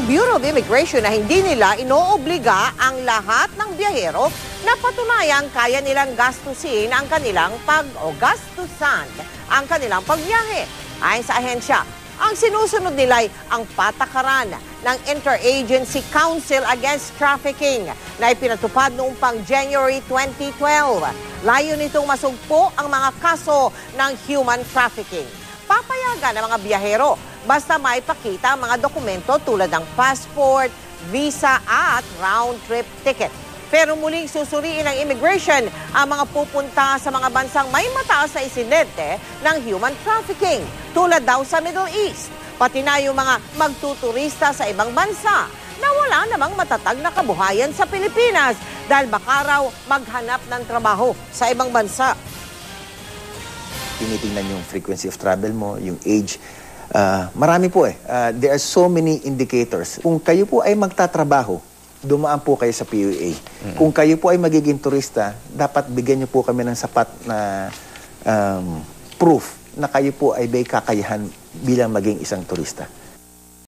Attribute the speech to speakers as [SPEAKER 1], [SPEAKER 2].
[SPEAKER 1] Bureau of Immigration na hindi nila inoobliga ang lahat ng biyahero na patunayang kaya nilang gastusin ang kanilang gastusan ang kanilang pagbiyahe. Ayon sa ahensya, ang sinusunod nila ay ang patakaran ng Interagency Council Against Trafficking na ipinatupad noong pang January 2012. Layo nitong masugpo ang mga kaso ng human trafficking. Papayagan ng mga biyahero basta may pakita ang mga dokumento tulad ng passport, visa at round-trip ticket. Pero muling susuriin ng immigration ang mga pupunta sa mga bansang may mataas na insidente ng human trafficking, tulad daw sa Middle East, pati na yung mga magtuturista sa ibang bansa na wala namang matatag na kabuhayan sa Pilipinas dahil baka raw maghanap ng trabaho sa ibang bansa.
[SPEAKER 2] Tinitingnan yung frequency of travel mo, yung age. Marami po there are so many indicators. Kung kayo po ay magtatrabaho, dumaan po kayo sa PUA. Kung kayo po ay magiging turista, dapat bigyan niyo po kami ng sapat na proof na kayo po ay may kakayahan bilang maging isang turista.